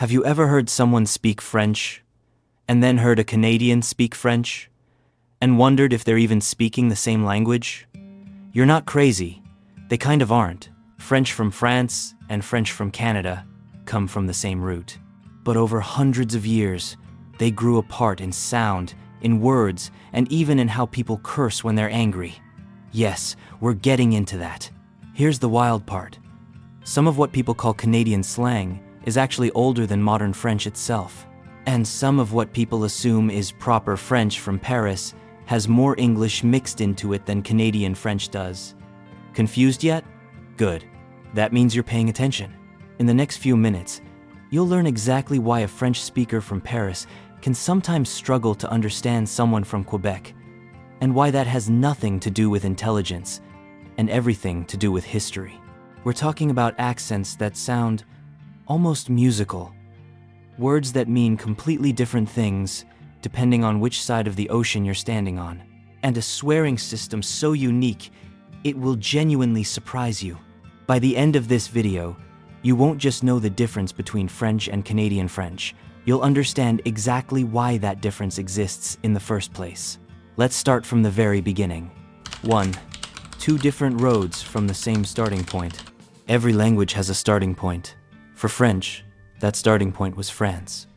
Have you ever heard someone speak French, and then heard a Canadian speak French, and wondered if they're even speaking the same language? You're not crazy. They kind of aren't. French from France and French from Canada come from the same root. But over hundreds of years, they grew apart in sound, in words, and even in how people curse when they're angry. Yes, we're getting into that. Here's the wild part. Some of what people call Canadian slang is actually older than modern French itself. And some of what people assume is proper French from Paris has more English mixed into it than Canadian French does. Confused yet? Good. That means you're paying attention. In the next few minutes, you'll learn exactly why a French speaker from Paris can sometimes struggle to understand someone from Quebec, and why that has nothing to do with intelligence and everything to do with history. We're talking about accents that sound almost musical, words that mean completely different things depending on which side of the ocean you're standing on, and a swearing system so unique it will genuinely surprise you. By the end of this video, you won't just know the difference between French and Canadian French, you'll understand exactly why that difference exists in the first place. Let's start from the very beginning. 1. Two different roads from the same starting point. Every language has a starting point. For French, that starting point was France.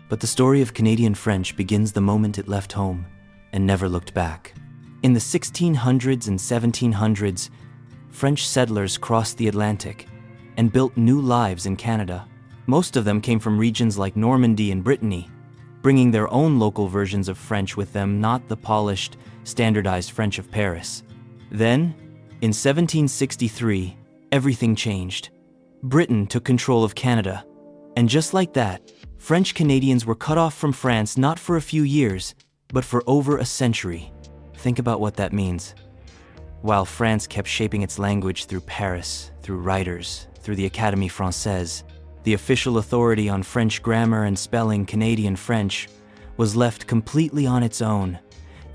But the story of Canadian French begins the moment it left home and never looked back. In the 1600s and 1700s, French settlers crossed the Atlantic and built new lives in Canada. Most of them came from regions like Normandy and Brittany, bringing their own local versions of French with them, not the polished, standardized French of Paris. Then, in 1763, everything changed. Britain took control of Canada, and just like that, French Canadians were cut off from France not for a few years, but for over a century. Think about what that means. While France kept shaping its language through Paris, through writers, through the Académie Française, the official authority on French grammar and spelling, Canadian French was left completely on its own,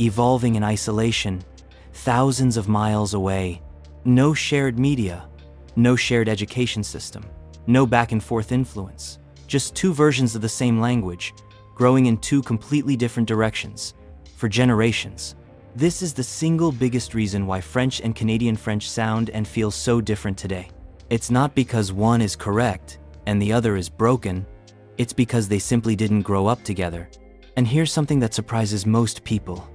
evolving in isolation, thousands of miles away. No shared media, no shared education system, no back and forth influence. Just two versions of the same language, growing in two completely different directions, for generations. This is the single biggest reason why French and Canadian French sound and feel so different today. It's not because one is correct and the other is broken, it's because they simply didn't grow up together. And here's something that surprises most people.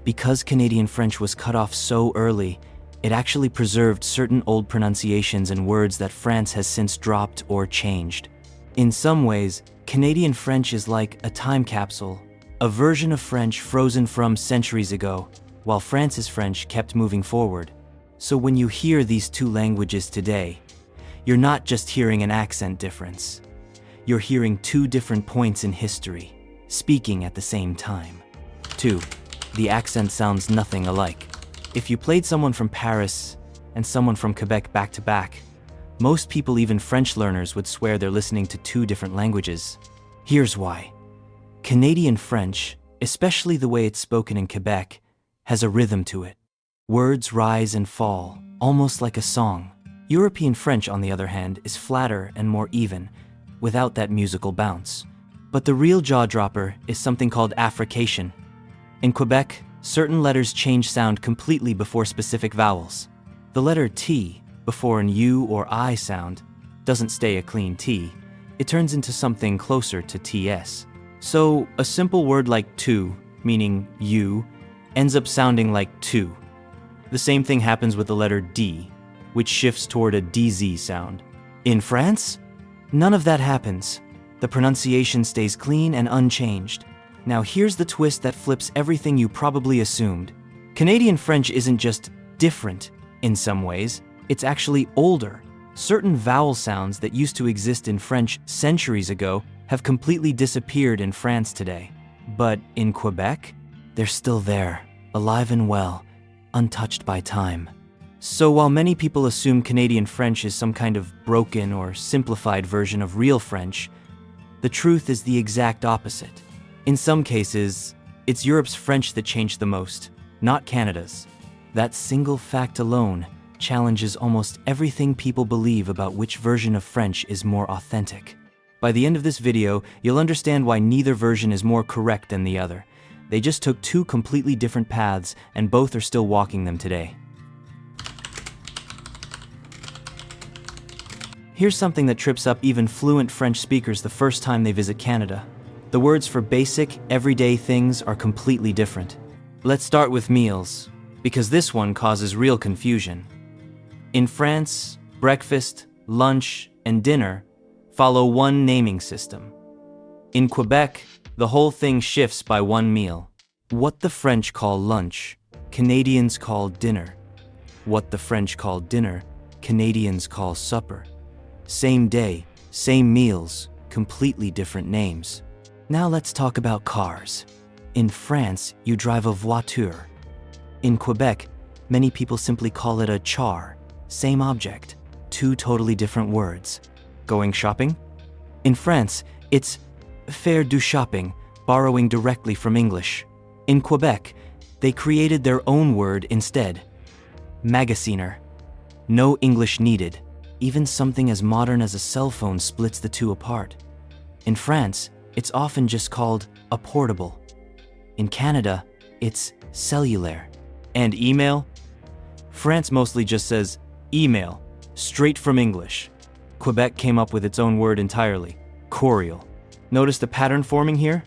Because Canadian French was cut off so early, it actually preserved certain old pronunciations and words that France has since dropped or changed. In some ways, Canadian French is like a time capsule, a version of French frozen from centuries ago, while France's French kept moving forward. So when you hear these two languages today, you're not just hearing an accent difference. You're hearing two different points in history, speaking at the same time. 2. The accent sounds nothing alike. If you played someone from Paris and someone from Quebec back to back, most people, even French learners, would swear they're listening to two different languages. Here's why. Canadian French, especially the way it's spoken in Quebec, has a rhythm to it. Words rise and fall, almost like a song. European French, on the other hand, is flatter and more even, without that musical bounce. But the real jaw-dropper is something called affrication. In Quebec, certain letters change sound completely before specific vowels. The letter T, before an U or I sound, doesn't stay a clean T. It turns into something closer to TS. So, a simple word like tu, meaning you, ends up sounding like tu. The same thing happens with the letter D, which shifts toward a DZ sound. In France, none of that happens. The pronunciation stays clean and unchanged. Now here's the twist that flips everything you probably assumed. Canadian French isn't just different in some ways, it's actually older. Certain vowel sounds that used to exist in French centuries ago have completely disappeared in France today. But in Quebec, they're still there, alive and well, untouched by time. So while many people assume Canadian French is some kind of broken or simplified version of real French, the truth is the exact opposite. In some cases, it's Europe's French that changed the most, not Canada's. That single fact alone challenges almost everything people believe about which version of French is more authentic. By the end of this video, you'll understand why neither version is more correct than the other. They just took two completely different paths, and both are still walking them today. Here's something that trips up even fluent French speakers the first time they visit Canada. The words for basic, everyday things are completely different. Let's start with meals, because this one causes real confusion. In France, breakfast, lunch, and dinner follow one naming system. In Quebec, the whole thing shifts by one meal. What the French call lunch, Canadians call dinner. What the French call dinner, Canadians call supper. Same day, same meals, completely different names. Now let's talk about cars. In France, you drive a voiture. In Quebec, many people simply call it a char. Same object, two totally different words. Going shopping? In France, it's faire du shopping, borrowing directly from English. In Quebec, they created their own word instead. Magasiner. No English needed. Even something as modern as a cell phone splits the two apart. In France, it's often just called a portable. In Canada, it's cellular. And email? France mostly just says email, straight from English. Quebec came up with its own word entirely, courriel. Notice the pattern forming here?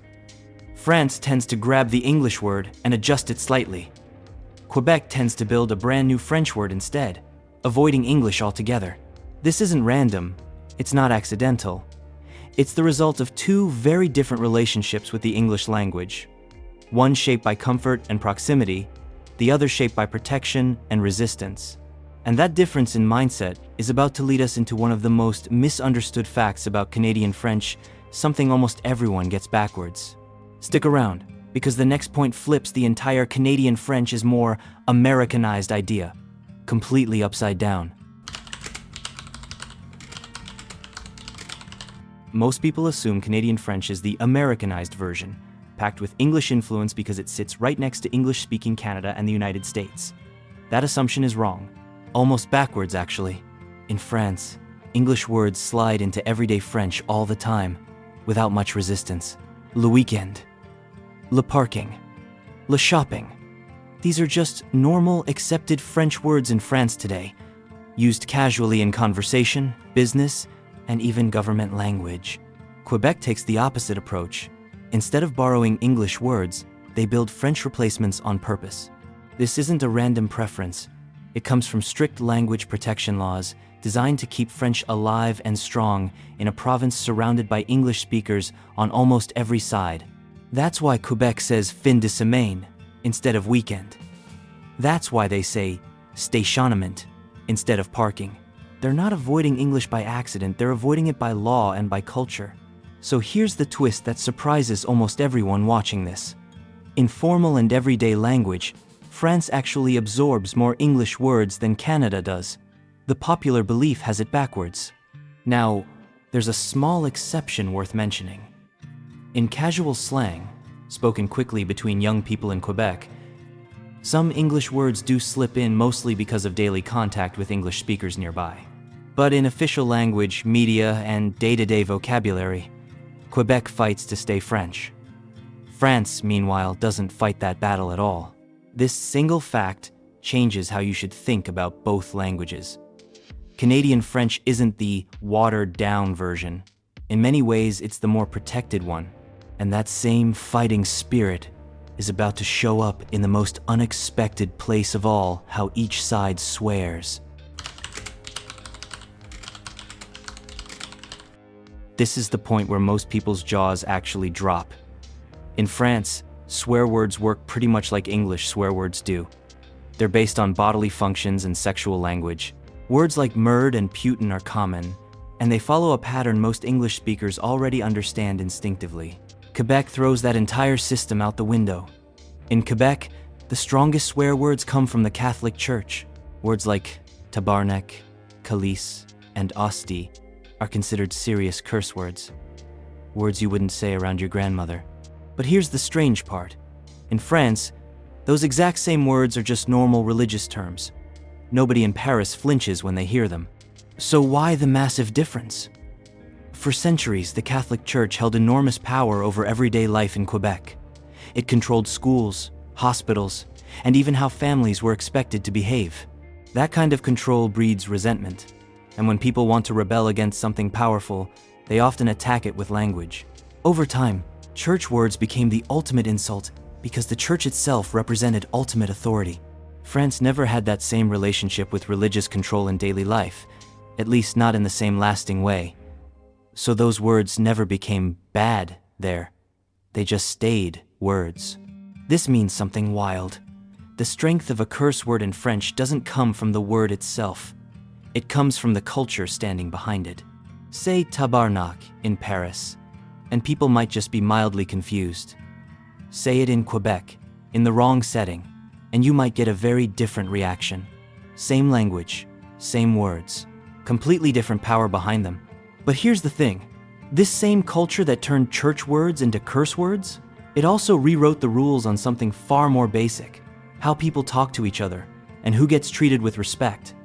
France tends to grab the English word and adjust it slightly. Quebec tends to build a brand new French word instead, avoiding English altogether. This isn't random, it's not accidental. It's the result of two very different relationships with the English language. One shaped by comfort and proximity, the other shaped by protection and resistance. And that difference in mindset is about to lead us into one of the most misunderstood facts about Canadian French, something almost everyone gets backwards. Stick around, because the next point flips the entire Canadian French is more Americanized idea, completely upside down. Most people assume Canadian French is the Americanized version, packed with English influence because it sits right next to English-speaking Canada and the United States. That assumption is wrong. Almost backwards, actually. In France, English words slide into everyday French all the time, without much resistance. Le weekend, le parking, le shopping. These are just normal, accepted French words in France today, used casually in conversation, business, and even government language. Quebec takes the opposite approach. Instead of borrowing English words, they build French replacements on purpose. This isn't a random preference. It comes from strict language protection laws designed to keep French alive and strong in a province surrounded by English speakers on almost every side. That's why Quebec says fin de semaine instead of weekend. That's why they say stationnement instead of parking. They're not avoiding English by accident, they're avoiding it by law and by culture. So here's the twist that surprises almost everyone watching this. In formal and everyday language, France actually absorbs more English words than Canada does. The popular belief has it backwards. Now, there's a small exception worth mentioning. In casual slang, spoken quickly between young people in Quebec, some English words do slip in mostly because of daily contact with English speakers nearby. But in official language, media, and day-to-day vocabulary, Quebec fights to stay French. France, meanwhile, doesn't fight that battle at all. This single fact changes how you should think about both languages. Canadian French isn't the watered-down version. In many ways, it's the more protected one. And that same fighting spirit is about to show up in the most unexpected place of all, how each side swears. This is the point where most people's jaws actually drop. In France, swear words work pretty much like English swear words do. They're based on bodily functions and sexual language. Words like merde and putain are common, and they follow a pattern most English speakers already understand instinctively. Quebec throws that entire system out the window. In Quebec, the strongest swear words come from the Catholic Church. Words like tabarnak, calice, and hostie are considered serious curse words. Words you wouldn't say around your grandmother. But here's the strange part. In France, those exact same words are just normal religious terms. Nobody in Paris flinches when they hear them. So why the massive difference? For centuries, the Catholic Church held enormous power over everyday life in Quebec. It controlled schools, hospitals, and even how families were expected to behave. That kind of control breeds resentment, and when people want to rebel against something powerful, they often attack it with language. Over time, church words became the ultimate insult because the church itself represented ultimate authority. France never had that same relationship with religious control in daily life, at least not in the same lasting way. So those words never became bad there. They just stayed words. This means something wild. The strength of a curse word in French doesn't come from the word itself. It comes from the culture standing behind it. Say tabarnak in Paris, and people might just be mildly confused. Say it in Quebec, in the wrong setting, and you might get a very different reaction. Same language, same words, completely different power behind them. But here's the thing. This same culture that turned church words into curse words, it also rewrote the rules on something far more basic: how people talk to each other, and who gets treated with respect.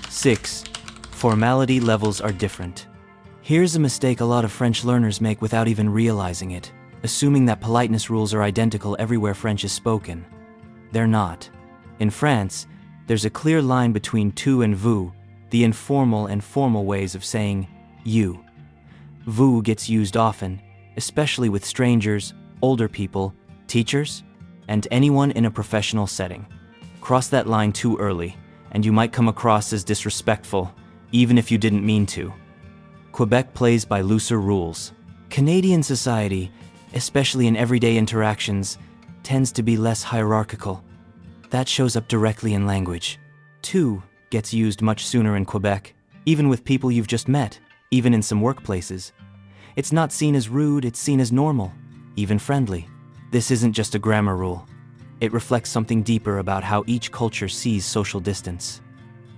6. Formality levels are different. Here's a mistake a lot of French learners make without even realizing it, assuming that politeness rules are identical everywhere French is spoken. They're not. In France, there's a clear line between tu and vous, the informal and formal ways of saying you. Vous gets used often, especially with strangers, older people, teachers, and anyone in a professional setting. Cross that line too early, and you might come across as disrespectful, even if you didn't mean to. Quebec plays by looser rules. Canadian society, especially in everyday interactions, tends to be less hierarchical. That shows up directly in language. Tu gets used much sooner in Quebec, even with people you've just met, even in some workplaces. It's not seen as rude, it's seen as normal, even friendly. This isn't just a grammar rule. It reflects something deeper about how each culture sees social distance.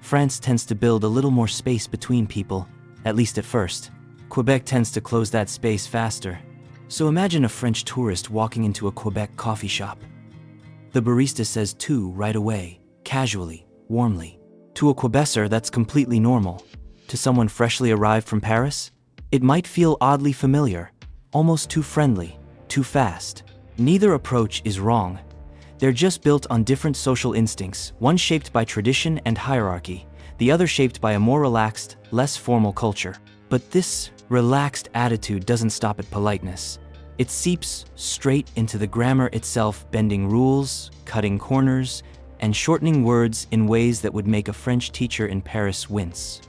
France tends to build a little more space between people, at least at first. Quebec tends to close that space faster. So imagine a French tourist walking into a Quebec coffee shop. The barista says tu right away, casually, warmly. To a Quebecer, that's completely normal. To someone freshly arrived from Paris, it might feel oddly familiar, almost too friendly, too fast. Neither approach is wrong. They're just built on different social instincts, one shaped by tradition and hierarchy, the other shaped by a more relaxed, less formal culture. But this relaxed attitude doesn't stop at politeness. It seeps straight into the grammar itself, bending rules, cutting corners, and shortening words in ways that would make a French teacher in Paris wince.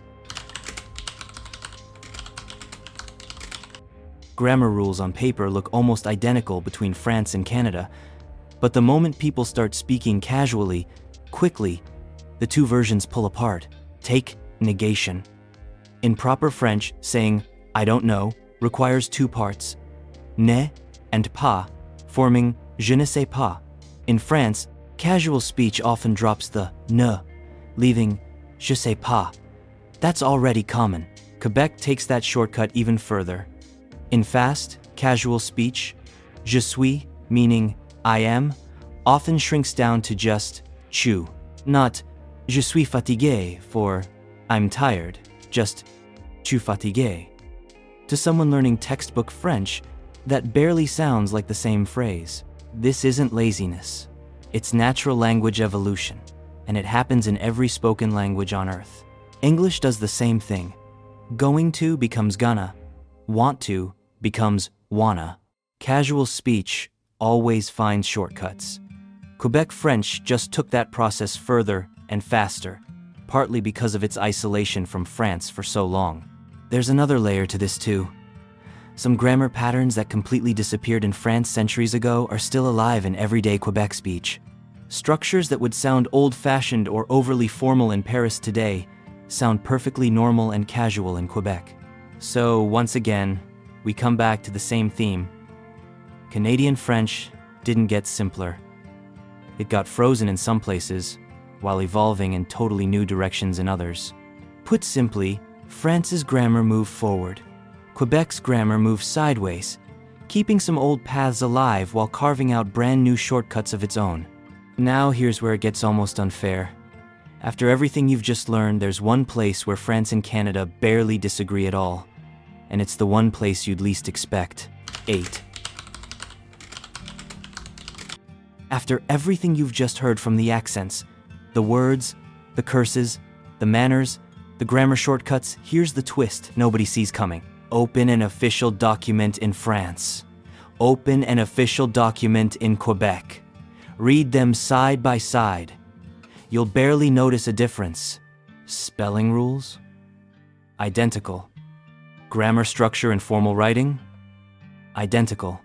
Grammar rules on paper look almost identical between France and Canada, but the moment people start speaking casually, quickly, the two versions pull apart. Take negation. In proper French, saying "I don't know" requires two parts, ne and pas, forming je ne sais pas. In France, casual speech often drops the ne, leaving je sais pas. That's already common. Quebec takes that shortcut even further. In fast, casual speech, je suis, meaning I am, often shrinks down to just tu, not je suis fatigué for I'm tired, just tu fatigué. To someone learning textbook French, that barely sounds like the same phrase. This isn't laziness. It's natural language evolution, and it happens in every spoken language on earth. English does the same thing. Going to becomes gonna, want to becomes wanna. Casual speech always finds shortcuts. Quebec French just took that process further and faster, partly because of its isolation from France for so long. There's another layer to this too. Some grammar patterns that completely disappeared in France centuries ago are still alive in everyday Quebec speech. Structures that would sound old-fashioned or overly formal in Paris today sound perfectly normal and casual in Quebec. So once again, we come back to the same theme. Canadian French didn't get simpler. It got frozen in some places, while evolving in totally new directions in others. Put simply, France's grammar moved forward. Quebec's grammar moved sideways, keeping some old paths alive while carving out brand new shortcuts of its own. Now here's where it gets almost unfair. After everything you've just learned, there's one place where France and Canada barely disagree at all. and it's the one place you'd least expect. 8. After everything you've just heard from the accents, the words, the curses, the manners, the grammar shortcuts, here's the twist nobody sees coming. Open an official document in France. Open an official document in Quebec. Read them side by side. You'll barely notice a difference. Spelling rules? Identical. Grammar structure and formal writing? Identical.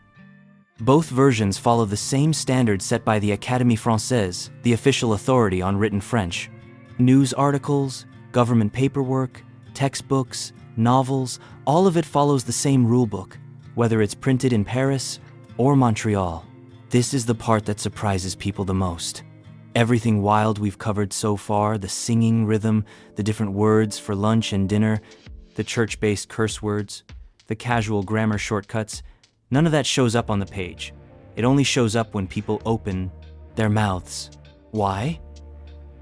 Both versions follow the same standards set by the Académie Française, the official authority on written French. News articles, government paperwork, textbooks, novels, all of it follows the same rulebook, whether it's printed in Paris or Montreal. This is the part that surprises people the most. Everything wild we've covered so far, the singing rhythm, the different words for lunch and dinner, the church-based curse words, the casual grammar shortcuts, none of that shows up on the page. It only shows up when people open their mouths. Why?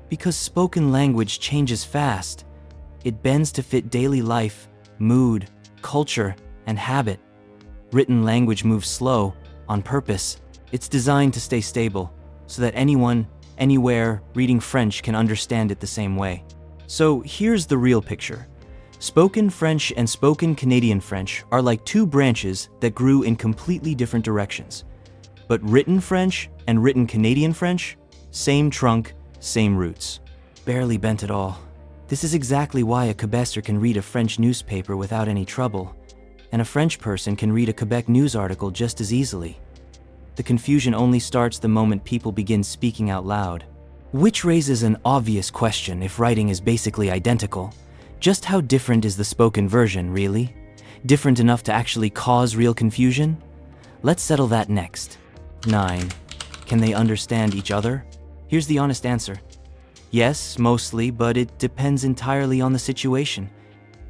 Because spoken language changes fast. It bends to fit daily life, mood, culture, and habit. Written language moves slow, on purpose. It's designed to stay stable, so that anyone, anywhere, reading French can understand it the same way. So here's the real picture. Spoken French and spoken Canadian French are like two branches that grew in completely different directions. But written French and written Canadian French, same trunk, same roots. Barely bent at all. This is exactly why a Quebecer can read a French newspaper without any trouble, and a French person can read a Quebec news article just as easily. The confusion only starts the moment people begin speaking out loud. Which raises an obvious question if writing is basically identical. Just how different is the spoken version, really? Different enough to actually cause real confusion? Let's settle that next. 9. Can they understand each other? Here's the honest answer. Yes, mostly, but it depends entirely on the situation.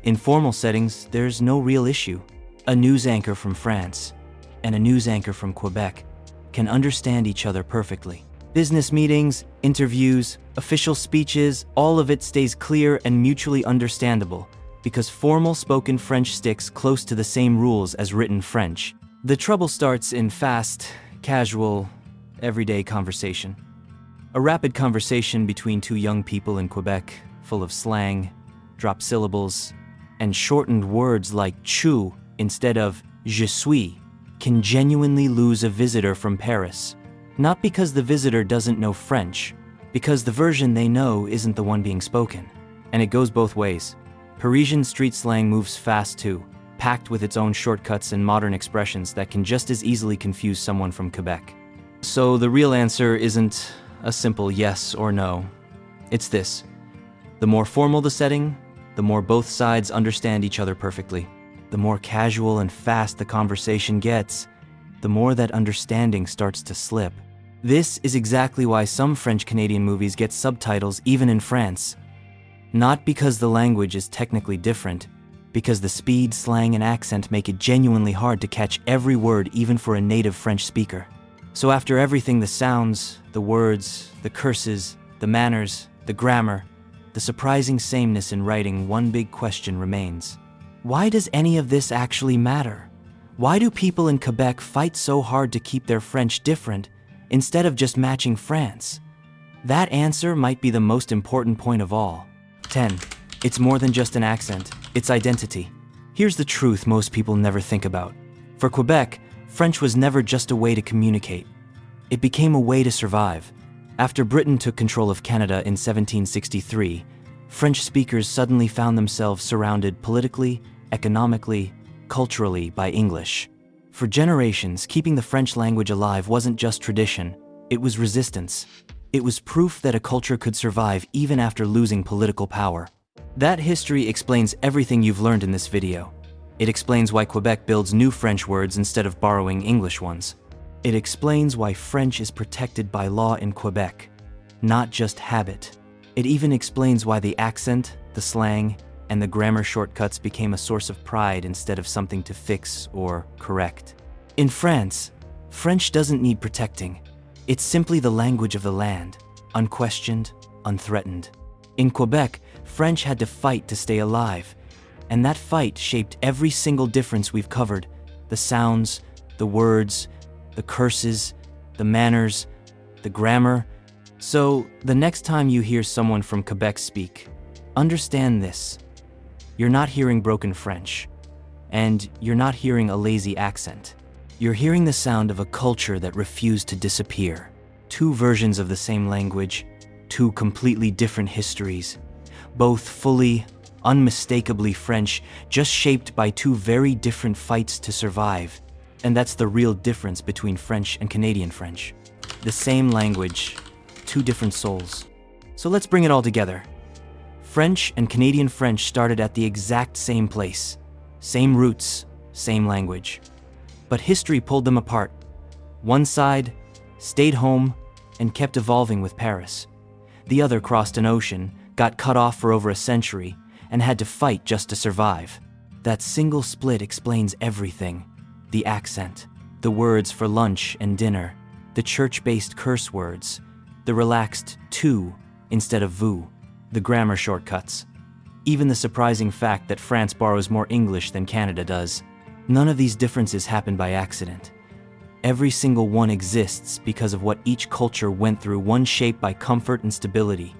In formal settings, there's no real issue. A news anchor from France and a news anchor from Quebec can understand each other perfectly. Business meetings, interviews, official speeches, all of it stays clear and mutually understandable because formal spoken French sticks close to the same rules as written French. The trouble starts in fast, casual, everyday conversation. A rapid conversation between two young people in Quebec, full of slang, drop syllables, and shortened words like tu instead of je suis, can genuinely lose a visitor from Paris. Not because the visitor doesn't know French, because the version they know isn't the one being spoken. And it goes both ways. Parisian street slang moves fast too, packed with its own shortcuts and modern expressions that can just as easily confuse someone from Quebec. So the real answer isn't a simple yes or no. It's this. The more formal the setting, the more both sides understand each other perfectly. The more casual and fast the conversation gets, the more that understanding starts to slip. This is exactly why some French-Canadian movies get subtitles even in France. Not because the language is technically different, because the speed, slang, and accent make it genuinely hard to catch every word even for a native French speaker. So after everything, the sounds, the words, the curses, the manners, the grammar, the surprising sameness in writing, one big question remains. Why does any of this actually matter? Why do people in Quebec fight so hard to keep their French different instead of just matching France? That answer might be the most important point of all. 10. It's more than just an accent, it's identity. Here's the truth most people never think about. For Quebec, French was never just a way to communicate. It became a way to survive. After Britain took control of Canada in 1763, French speakers suddenly found themselves surrounded politically, economically, culturally by English. For generations, keeping the French language alive wasn't just tradition, it was resistance. It was proof that a culture could survive even after losing political power. That history explains everything you've learned in this video. It explains why Quebec builds new French words instead of borrowing English ones. It explains why French is protected by law in Quebec, not just habit. It even explains why the accent, the slang, and the grammar shortcuts became a source of pride instead of something to fix or correct. In France, French doesn't need protecting. It's simply the language of the land, unquestioned, unthreatened. In Quebec, French had to fight to stay alive. And that fight shaped every single difference we've covered: the sounds, the words, the curses, the manners, the grammar. So, the next time you hear someone from Quebec speak, understand this. You're not hearing broken French, and you're not hearing a lazy accent. You're hearing the sound of a culture that refused to disappear. Two versions of the same language, two completely different histories, both fully, unmistakably French, just shaped by two very different fights to survive. And that's the real difference between French and Canadian French. The same language, two different souls. So let's bring it all together. French and Canadian French started at the exact same place. Same roots, same language. But history pulled them apart. One side stayed home and kept evolving with Paris. The other crossed an ocean, got cut off for over a century, and had to fight just to survive. That single split explains everything. The accent, the words for lunch and dinner, the church-based curse words, the relaxed tu instead of vous, the grammar shortcuts. Even the surprising fact that France borrows more English than Canada does. None of these differences happen by accident. Every single one exists because of what each culture went through, one shaped by comfort and stability,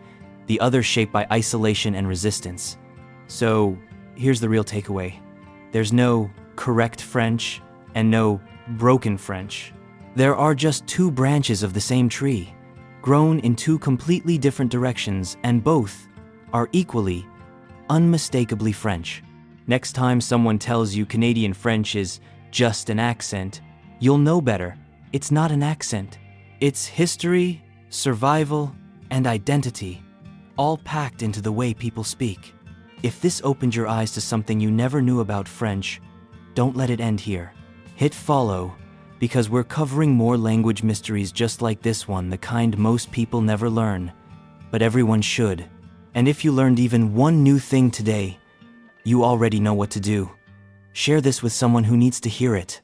the other shaped by isolation and resistance. So, here's the real takeaway. There's no correct French and no broken French. There are just two branches of the same tree, grown in two completely different directions, and both are equally, unmistakably French. Next time someone tells you Canadian French is just an accent, you'll know better. It's not an accent. It's history, survival, and identity, all packed into the way people speak. If this opened your eyes to something you never knew about French, don't let it end here. Hit follow, because we're covering more language mysteries just like this one, the kind most people never learn, but everyone should. And if you learned even one new thing today, you already know what to do. Share this with someone who needs to hear it.